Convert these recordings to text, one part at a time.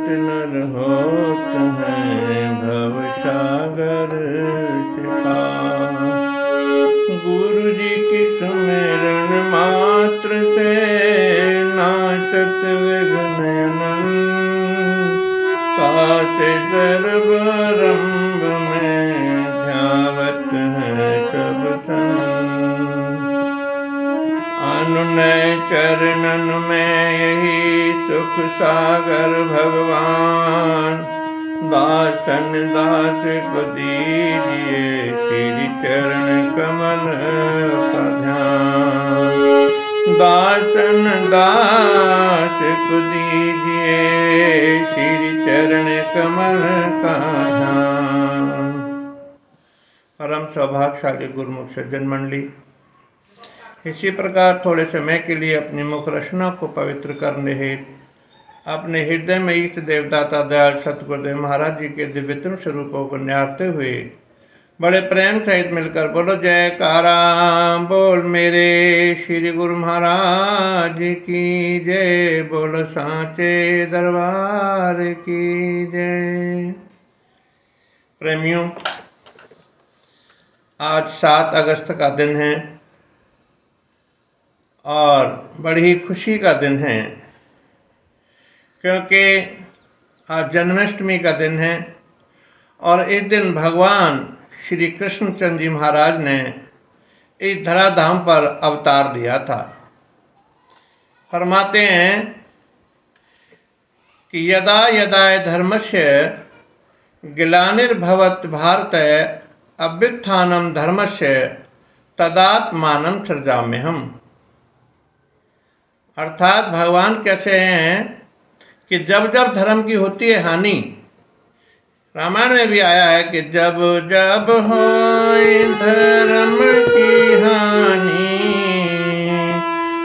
बहुत नर होत हैं भव सागर से पार। गुरु जी की सुमिरन मात्र से नाशत विघ्न अनंत। कासे सर्वारंभ में ध्यावत है सब संत। अनुनय चरणन में यही सुख सागर भगवान। दासन दास को दीजिए श्री चरण कमल का ध्यान। दासन दास को दीजिए श्री चरण कमल का ध्यान। परम सौभाग्यशाली गुरुमुख सज्जन मंडली, इसी प्रकार थोड़े समय के लिए अपनी मुख रचना को पवित्र करने हेतु अपने हृदय में इष्ट देवदाता दयाल सतगुरुदेव महाराज जी के दिव्यतम स्वरूपों को निहारते हुए बड़े प्रेम सहित मिलकर बोलो जयकारा। बोल मेरे श्री गुरु महाराज की जय। बोलो सांचे दरबार की जय। प्रेमियों, आज 7 अगस्त का दिन है और बड़ी ही खुशी का दिन है, क्योंकि आज जन्माष्टमी का दिन है और इस दिन भगवान श्री कृष्णचंद्र जी महाराज ने इस धराधाम पर अवतार लिया था। फरमाते हैं कि यदा यदा धर्मस्य ग्लानिर्भवत् भारत अभ्युत्थानं धर्मस्य तदात्मानं सृजाम्यहम्। अर्थात भगवान कहते हैं कि जब जब धर्म की होती है हानि, रामायण में भी आया है कि जब जब होए धर्म की हानि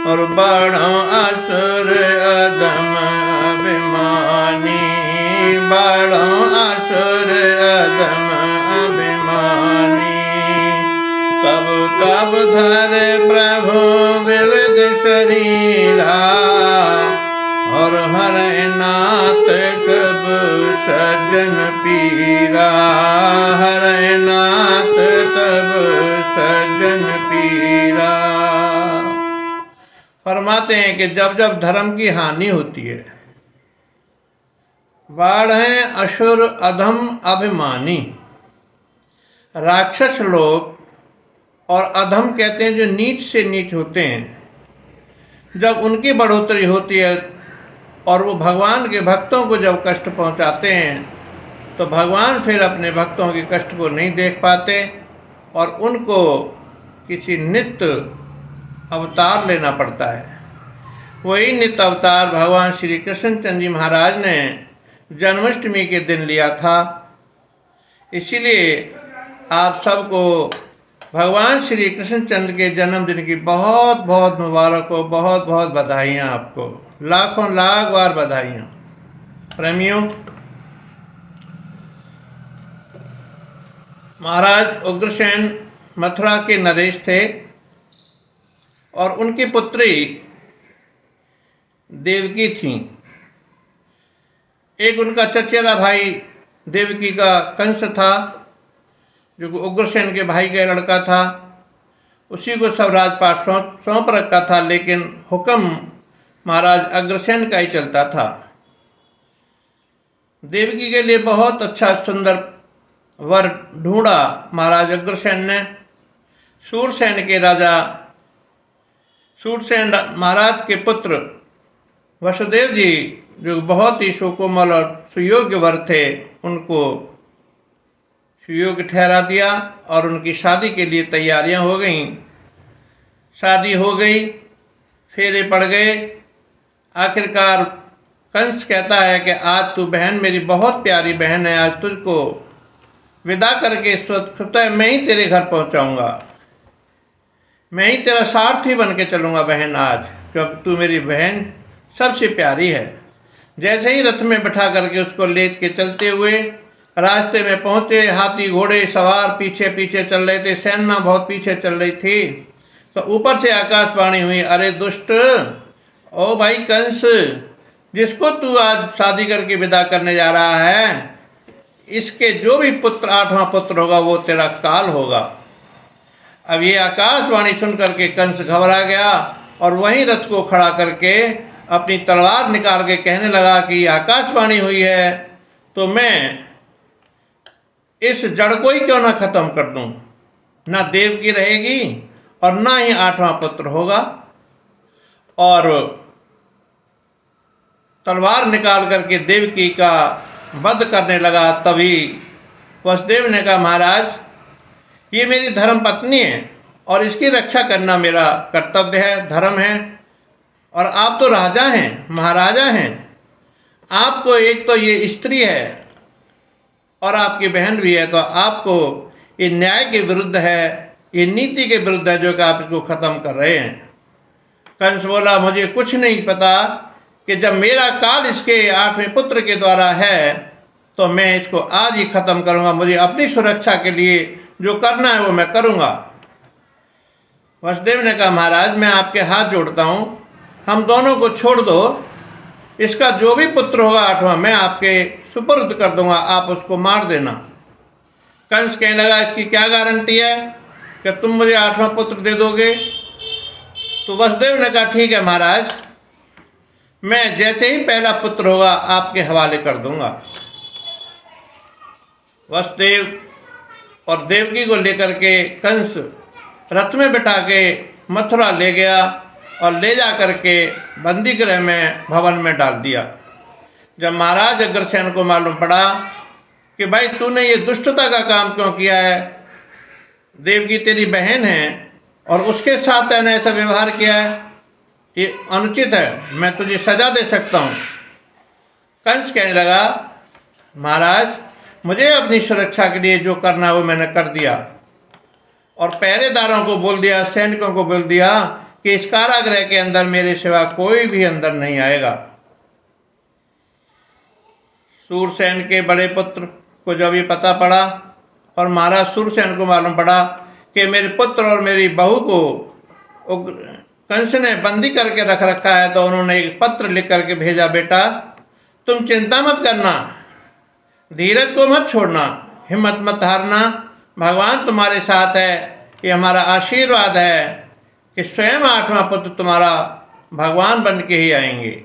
और बड़ों असुर अधम अभिमानी। बड़ों असुर अधम अभिमानी तब तब धरे प्रभु विविध शरीरा और हरे नाथ सब सज्जन पीरा। हरे नाथ सब सज्जन पीरा। फरमाते हैं कि जब जब धर्म की हानि होती है, बाढ़ें असुर अधम अभिमानी, राक्षस लोग और अधम कहते हैं जो नीच से नीच होते हैं, जब उनकी बढ़ोतरी होती है और वो भगवान के भक्तों को जब कष्ट पहुंचाते हैं तो भगवान फिर अपने भक्तों के कष्ट को नहीं देख पाते और उनको किसी नित्य अवतार लेना पड़ता है। वही नित्य अवतार भगवान श्री कृष्णचंद्र जी महाराज ने जन्माष्टमी के दिन लिया था। इसीलिए आप सबको भगवान श्री कृष्णचंद्र के जन्मदिन की बहुत बहुत मुबारक हो, बहुत बहुत बधाइयाँ। आपको लाखों लाख बार बधाइयाँ। प्रेमियों, महाराज उग्रसेन मथुरा के नरेश थे और उनकी पुत्री देवकी थी। एक उनका चचेरा भाई देवकी का कंस था, जो उग्रसेन के भाई का लड़का था। उसी को सब राजपाट सौंप रखा था, लेकिन हुक्म महाराज अग्रसेन का ही चलता था। देवकी के लिए बहुत अच्छा सुंदर वर ढूंढा महाराज अग्रसेन ने। सूरसेन के राजा सूरसेन महाराज के पुत्र वसुदेव जी, जो बहुत ही सुकोमल और सुयोग्य वर थे, उनको सुयोग्य ठहरा दिया और उनकी शादी के लिए तैयारियां हो गईं। शादी हो गई, फेरे पड़ गए। आखिरकार कंस कहता है कि आज तू बहन, मेरी बहुत प्यारी बहन है, आज तुझको विदा करके स्वतः मैं ही तेरे घर पहुंचाऊंगा। मैं ही तेरा सारथी बन के चलूंगा बहन आज, क्योंकि तू मेरी बहन सबसे प्यारी है। जैसे ही रथ में बैठा करके उसको लेट के चलते हुए रास्ते में पहुंचे, हाथी घोड़े सवार पीछे पीछे चल रहे थे, सेना बहुत पीछे चल रही थी। तो ऊपर से आकाशवाणी हुई, अरे दुष्ट, ओ भाई कंस, जिसको तू आज शादी करके विदा करने जा रहा है, इसके जो भी पुत्र 8वां पुत्र होगा वो तेरा काल होगा। अब ये आकाशवाणी सुन करके कंस घबरा गया और वहीं रथ को खड़ा करके अपनी तलवार निकाल के कहने लगा कि आकाशवाणी हुई है तो मैं इस जड़ को ही क्यों ना खत्म कर दूं। ना देव की रहेगी और ना ही 8वां पुत्र होगा। और तलवार निकाल करके देवकी का वध करने लगा। तभी वसुदेव ने कहा, महाराज ये मेरी धर्म पत्नी है और इसकी रक्षा करना मेरा कर्तव्य है, धर्म है। और आप तो राजा हैं, महाराजा हैं, आपको एक तो ये स्त्री है और आपकी बहन भी है, तो आपको ये न्याय के विरुद्ध है, ये नीति के विरुद्ध है जो कि आप इसको खत्म कर रहे हैं। कंस बोला, मुझे कुछ नहीं पता कि जब मेरा काल इसके 8वें पुत्र के द्वारा है तो मैं इसको आज ही खत्म करूंगा। मुझे अपनी सुरक्षा के लिए जो करना है वो मैं करूंगा। वसुदेव ने कहा, महाराज मैं आपके हाथ जोड़ता हूं, हम दोनों को छोड़ दो। इसका जो भी पुत्र होगा 8वां मैं आपके सुपुर्द कर दूंगा, आप उसको मार देना। कंस कहने लगा, इसकी क्या गारंटी है कि तुम मुझे 8वां पुत्र दे दोगे। तो वसुदेव ने कहा, ठीक है महाराज, मैं जैसे ही पहला पुत्र होगा आपके हवाले कर दूंगा। वसुदेव और देवकी को लेकर के कंस रथ में बिठा के मथुरा ले गया और ले जा करके बंदी गृह में भवन में डाल दिया। जब महाराज अग्रसेन को मालूम पड़ा कि भाई तूने ये दुष्टता का काम क्यों किया है, देवकी तेरी बहन है और उसके साथ मैंने ऐसा व्यवहार किया है, ये अनुचित है, मैं तुझे सजा दे सकता हूँ। कंस कहने लगा, महाराज मुझे अपनी सुरक्षा के लिए जो करना है वो मैंने कर दिया। और पहरेदारों को बोल दिया, सैनिकों को बोल दिया कि इस कारागृह के अंदर मेरे सिवा कोई भी अंदर नहीं आएगा। सूरसेन के बड़े पुत्र को जब ये पता पड़ा और महाराज सूरसेन को मालूम पड़ा कि मेरे पुत्र और मेरी बहू को कंस ने बंदी करके रख रखा है, तो उन्होंने एक पत्र लिख करके भेजा, बेटा तुम चिंता मत करना, धीरज को मत छोड़ना, हिम्मत मत हारना, भगवान तुम्हारे साथ है। ये हमारा आशीर्वाद है कि स्वयं 8वां पुत्र तुम्हारा भगवान बन के ही आएंगे।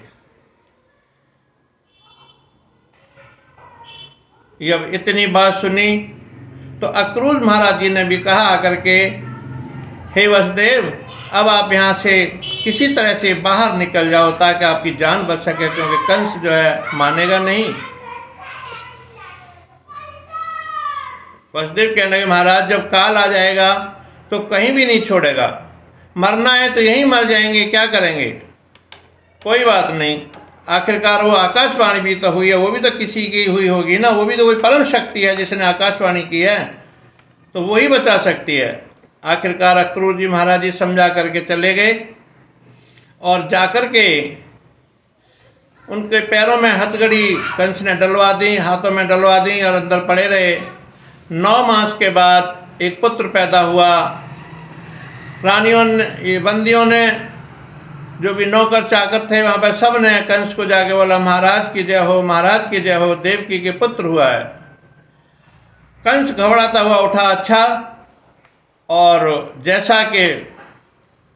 जब इतनी बात सुनी तो अक्रूर महाराज जी ने भी कहा आकर के, हे वसुदेव अब आप यहाँ से किसी तरह से बाहर निकल जाओ ताकि आपकी जान बच सके, क्योंकि कंस जो है मानेगा नहीं। वसुदेव कहने लगे, महाराज जब काल आ जाएगा तो कहीं भी नहीं छोड़ेगा, मरना है तो यहीं मर जाएंगे, क्या करेंगे। कोई बात नहीं, आखिरकार वो आकाशवाणी भी तो हुई है, वो भी तो किसी की हुई होगी ना, वो भी तो कोई परम शक्ति है जिसने आकाशवाणी की है, तो वही बचा सकती है। आखिरकार अक्रूर जी महाराज जी समझा करके चले गए और जाकर के उनके पैरों में हथकड़ी कंस ने डलवा दी, हाथों में डलवा दी और अंदर पड़े रहे। 9 मास के बाद एक पुत्र पैदा हुआ। रानियों ने, ये बंदियों ने, जो भी नौकर चाकर थे वहाँ पर, सब ने कंस को जाके बोला, महाराज की जय हो, महाराज की जय हो, देवकी के पुत्र हुआ है। कंस घबराता हुआ उठा, अच्छा, और जैसा कि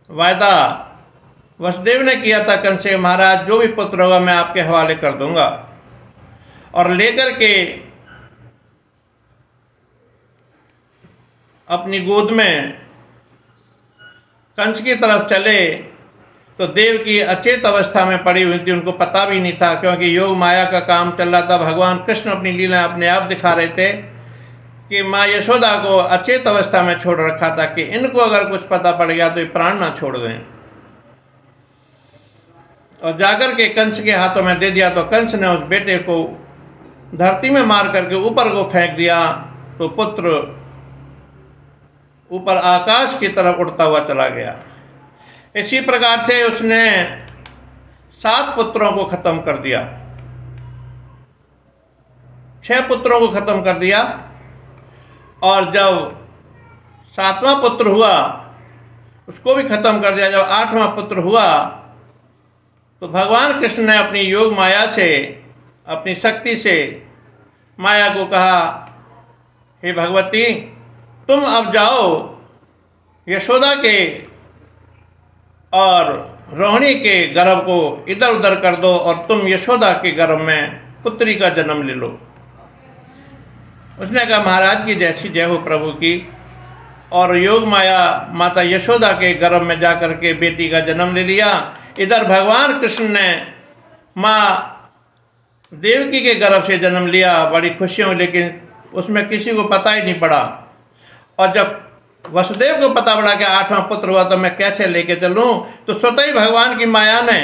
वायदा वसुदेव ने किया था कंस से, महाराज जो भी पुत्र होगा मैं आपके हवाले कर दूंगा। और लेकर के अपनी गोद में कंस की तरफ चले तो देवकी अचेत अवस्था में पड़ी हुई थी, उनको पता भी नहीं था, क्योंकि योग माया का काम चल रहा था। भगवान कृष्ण अपनी लीला अपने आप दिखा रहे थे कि माँ यशोदा को अचेत अवस्था में छोड़ रखा था कि इनको अगर कुछ पता पड़ गया तो ये प्राण ना छोड़ दें। और जाकर के कंस के हाथों में दे दिया तो कंस ने उस बेटे को धरती में मार करके ऊपर को फेंक दिया, तो पुत्र ऊपर आकाश की तरफ उड़ता हुआ चला गया। इसी प्रकार से उसने 7 पुत्रों को खत्म कर दिया, 6 पुत्रों को खत्म कर दिया। और जब 7वां पुत्र हुआ उसको भी खत्म कर दिया। जब 8वां पुत्र हुआ तो भगवान कृष्ण ने अपनी योग माया से, अपनी शक्ति से माया को कहा, हे भगवती, तुम अब जाओ यशोदा के और रोहिणी के गर्भ को इधर उधर कर दो और तुम यशोदा के गर्भ में पुत्री का जन्म ले लो। उसने कहा, महाराज की जैसी जय हो प्रभु की। और योग माया माता यशोदा के गर्भ में जाकर के बेटी का जन्म ले लिया। इधर भगवान कृष्ण ने माँ देवकी के गर्भ से जन्म लिया, बड़ी खुशियों, लेकिन उसमें किसी को पता ही नहीं पड़ा। और जब वसुदेव को पता पड़ा कि 8वां पुत्र हुआ तो मैं कैसे लेके चलूं, तो स्वतः ही भगवान की माया ने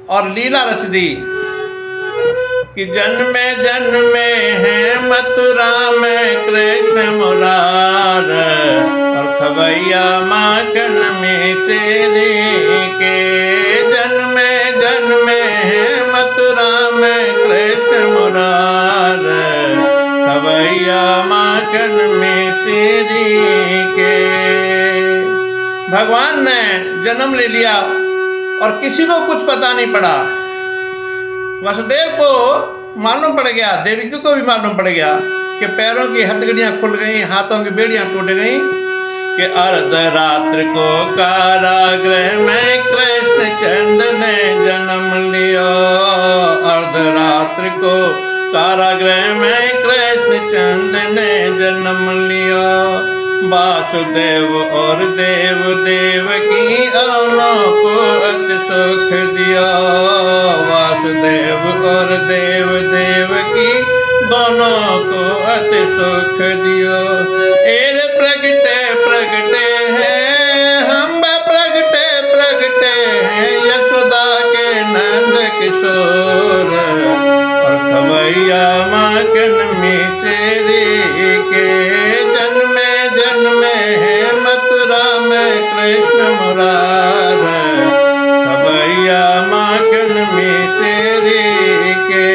और लीला रच दी कि जन्मे जन्मे है मथुरा में कृष्ण मुरार, और खबैया माखन में तेरे के। जन्मे जन्मे है मथुरा में कृष्ण मुरार, खबैया माखन में तेरी के। भगवान ने जन्म ले लिया और किसी को कुछ पता नहीं पड़ा। वसुदेव को मालूम पड़ गया, देवकी को भी मालूम पड़ गया कि पैरों की हथकड़ियां खुल गई, हाथों की बेड़ियां टूट गई, कि अर्धरात्र को कारागृह में कृष्ण चंद्र ने जन्म लिया। अर्धरात्र को कारागृह में कृष्ण चंद्र ने जन्म लिया। वासुदेव और देव देवकी दोनों को अति सुख दिया। वासुदेव और देव देवकी दोनों को अति सुख दिया। एर प्रगटे प्रगटे हैं हम, प्रगटे प्रगटे हैं यशोदा के नंद किशोर, और खबैया माखन में तेरे के। जन्मे जन्मे है मथुरा में कृष्ण मुरार, खबैया माखन में तेरे के।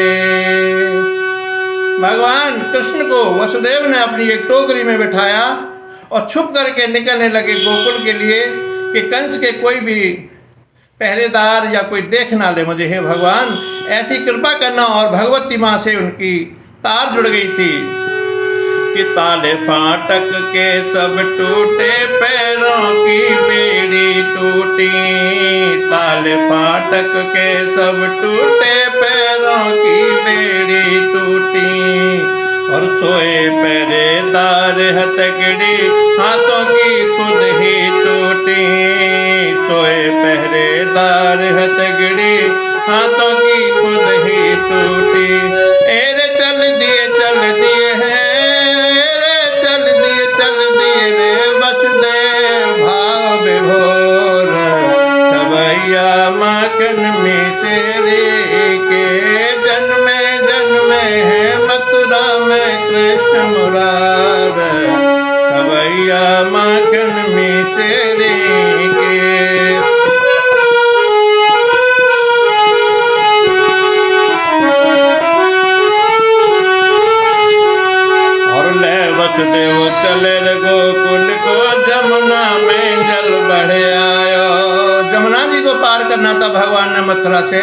भगवान कृष्ण को वसुदेव ने अपनी एक टोकरी में बिठाया और छुप करके निकलने लगे गोकुल के लिए, कि कंस के कोई भी पहरेदार या कोई देख ना ले मुझे। हे भगवान, ऐसी कृपा करना। और भगवती माँ से उनकी तार जुड़ गई थी कि ताले फाटक के सब टूटे, पैरों की बेड़ी टूटी। ताले फाटक के सब टूटे, पैरों की बेड़ी टूटी। और सोए पहरेदार हथकड़ी, हाथों की खुद ही टूटी। सोए पहरेदार हथकड़ी, हाथों की खुद ही टूटी। एरे चल दिए हैं, चल दिए रे वसुदेव भाव विभोर, खबैया माखन में तेरे के। जन्मे जन्मे है मथुरा में कृष्ण मुरार, खबैया माखन में तेरे के। वसुदेव चले गोकुल को, जमुना में जल बढ़े आयो। जमुना जी को पार करना था भगवान ने मथुरा से।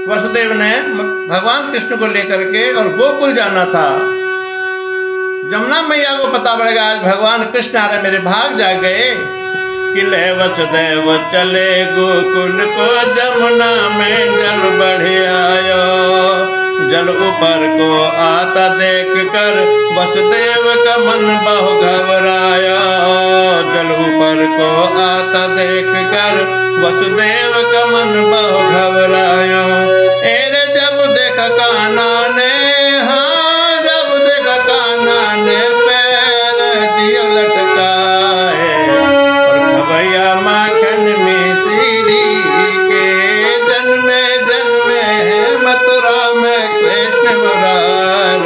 वसुदेव ने भगवान कृष्ण को लेकर के और गोकुल जाना था। जमुना मैया को पता पड़ेगा आज भगवान कृष्ण आ रहे, मेरे भाग जा गए। कि ले वसुदेव चले गोकुल को, जमुना में जल बढ़े आयो। जल ऊपर को आता देख कर वसुदेव का मन बहु घबराया। जल ऊपर को आता देख कर वसुदेव का मन बहु घबराया। एरे जब देखा कान्हा ने, हाँ जब देखा कान्हा ने पैर दियो लटकाए, और खबैया माखन में सीरी के। जन्मे जन्मे है मथुरा में कृष्ण मुरार,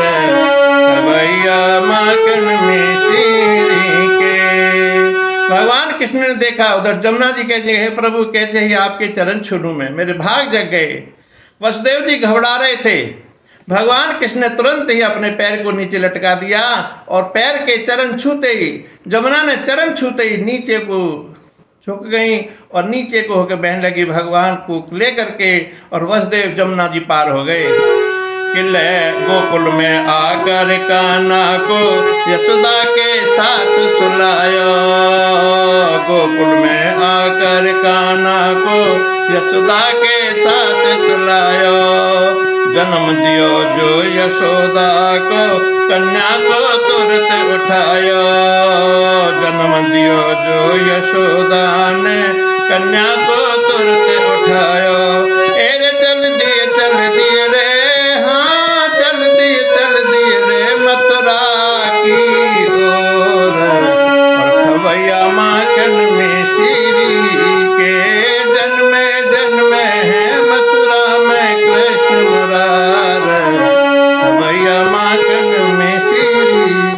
खबैया माखन में सीरी के। भगवान कृष्ण ने देखा उधर जमुना जी कहते हैं, प्रभु कैसे ही आपके चरण छू लूं मैं, मेरे भाग जग गए। वसुदेव जी घबरा रहे थे। भगवान कृष्ण ने तुरंत ही अपने पैर को नीचे लटका दिया और पैर के चरण छूते ही, जमुना ने चरण छूते ही नीचे को झुक गई और नीचे को होकर बहने लगी, भगवान को लेकर के, और वसुदेव जमुना जी पार हो गए। किले गोकुल में आकर कान्हा को यशोदा के साथ सुलायो, गोकुल में आकर कान्हा को यशोदा के साथ सुलायो। जन्म दियो जो यशोदा को, कन्या को तुरंत उठायो, जन्म दियो जो यशोदा ने, कन्या को तुरंत उठायो। एरे चल दिए रे, हाँ चल दिए रे मथुरा की ओर, और खवैया माखन में श्री के, जन्मे जन्मे है मथुरा में कृष्ण मुरार, खवैया माखन में श्री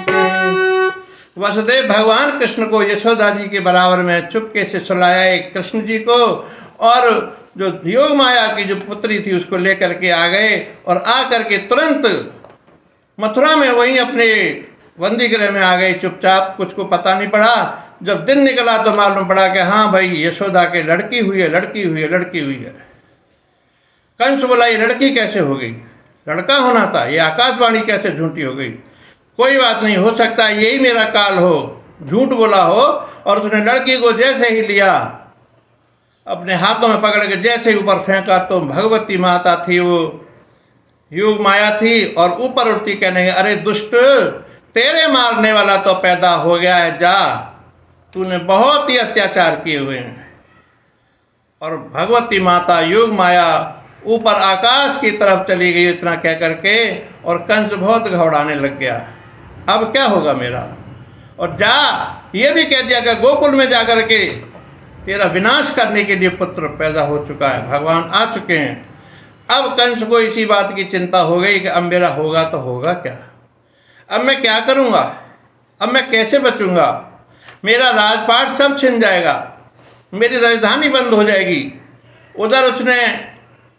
के। वसुदेव भगवान कृष्ण को यशोदा जी के बराबर में चुपके से सुलाया एक कृष्ण जी को, और जो योग माया की जो पुत्री थी उसको लेकर के आ गए, और आकर के तुरंत मथुरा में वहीं अपने बंदी गृह में आ गए चुपचाप, कुछ को पता नहीं पड़ा। जब दिन निकला तो मालूम पड़ा कि हाँ भाई यशोदा के लड़की हुई है। कंस बोला ये लड़की कैसे हो गई, लड़का होना था, ये आकाशवाणी कैसे झूठी हो गई। कोई बात नहीं, हो सकता है यही मेरा काल हो, झूठ बोला हो। और उसने लड़की को जैसे ही लिया, अपने हाथों में पकड़ के जैसे ही ऊपर फेंका, तो भगवती माता थी, वो योग माया थी, और ऊपर उठती कहने, अरे दुष्ट, तेरे मारने वाला तो पैदा हो गया है, जा, तूने बहुत ही अत्याचार किए हुए हैं। और भगवती माता योग माया ऊपर आकाश की तरफ चली गई इतना कह करके, और कंस बहुत घबराने लग गया, अब क्या होगा मेरा। और जा, ये भी कह दिया कि गोकुल में जाकर के तेरा विनाश करने के लिए पुत्र पैदा हो चुका है, भगवान आ चुके हैं। अब कंस को इसी बात की चिंता हो गई कि अब मेरा होगा तो होगा क्या, अब मैं क्या करूँगा, अब मैं कैसे बचूंगा, मेरा राजपाट सब छिन जाएगा, मेरी राजधानी बंद हो जाएगी। उधर उसने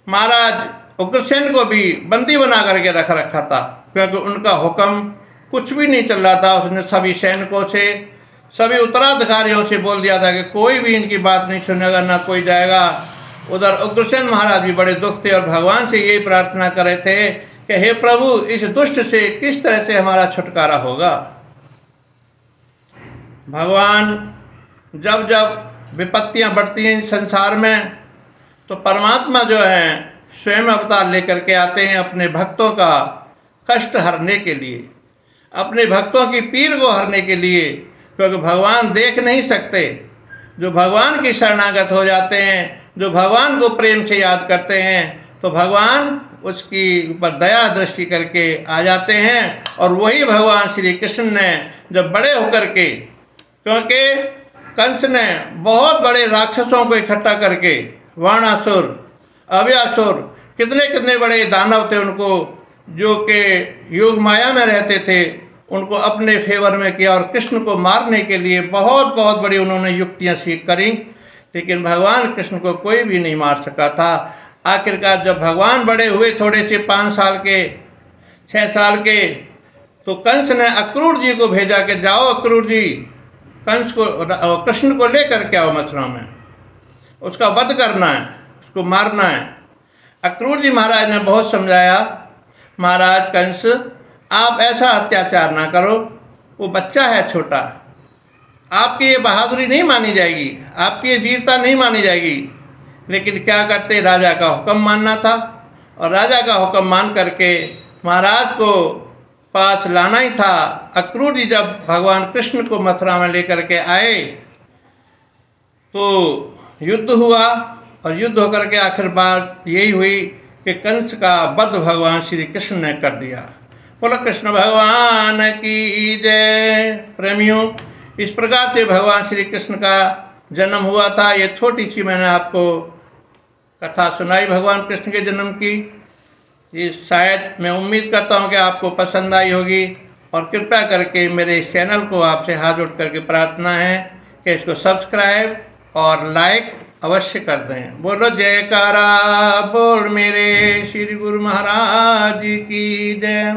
महाराज उग्रसेन को भी बंदी बना करके रखा था, क्योंकि उनका हुक्म कुछ भी नहीं चल रहा था। उसने सभी सैनिकों से, सभी उत्तराधिकारियों से बोल दिया था कि कोई भी इनकी बात नहीं सुनेगा, ना कोई जाएगा। उधर उग्रसेन महाराज भी बड़े दुख थे, और भगवान से यही प्रार्थना कर रहे थे कि हे प्रभु, इस दुष्ट से किस तरह से हमारा छुटकारा होगा। भगवान जब जब विपत्तियां बढ़ती हैं संसार में, तो परमात्मा जो है स्वयं अवतार लेकर के आते हैं अपने भक्तों का कष्ट हरने के लिए, अपने भक्तों की पीड़ को हरने के लिए। क्योंकि भगवान देख नहीं सकते, जो भगवान की शरणागत हो जाते हैं, जो भगवान को प्रेम से याद करते हैं, तो भगवान उसकी ऊपर दया दृष्टि करके आ जाते हैं। और वही भगवान श्री कृष्ण ने जब बड़े होकर के, क्योंकि कंस ने बहुत बड़े राक्षसों को इकट्ठा करके, वाणासुर, अव्यासुर, कितने कितने बड़े दानव थे, उनको जो कि योग माया में रहते थे, उनको अपने फेवर में किया, और कृष्ण को मारने के लिए बहुत बहुत बड़ी उन्होंने युक्तियां सीख करी, लेकिन भगवान कृष्ण को कोई भी नहीं मार सका था। आखिरकार जब भगवान बड़े हुए, थोड़े से 5 साल के, 6 साल के, तो कंस ने अक्रूर जी को भेजा कि जाओ अक्रूर जी, कंस को, कृष्ण को लेकर के आओ मथुरा में, उसका वध करना है, उसको मारना है। अक्रूर जी महाराज ने बहुत समझाया, महाराज कंस, आप ऐसा अत्याचार ना करो, वो बच्चा है छोटा, आपकी ये बहादुरी नहीं मानी जाएगी, आपकी ये वीरता नहीं मानी जाएगी। लेकिन क्या करते, राजा का हुक्म मानना था, और राजा का हुक्म मान करके महाराज को पास लाना ही था। अक्रूर जी जब भगवान कृष्ण को मथुरा में लेकर के आए, तो युद्ध हुआ, और युद्ध होकर के आखिर बात यही हुई कि कंस का वध भगवान श्री कृष्ण ने कर दिया। बोलो कृष्ण भगवान की जय। प्रेमियों, इस प्रकार से भगवान श्री कृष्ण का जन्म हुआ था। ये छोटी सी मैंने आपको कथा सुनाई भगवान कृष्ण के जन्म की। ये शायद मैं उम्मीद करता हूँ कि आपको पसंद आई होगी, और कृपया करके मेरे इस चैनल को आपसे हाथ जोड़ करके प्रार्थना है कि इसको सब्सक्राइब और लाइक अवश्य कर दें। बोलो जयकारा बोल मेरे श्री गुरु महाराज की जय।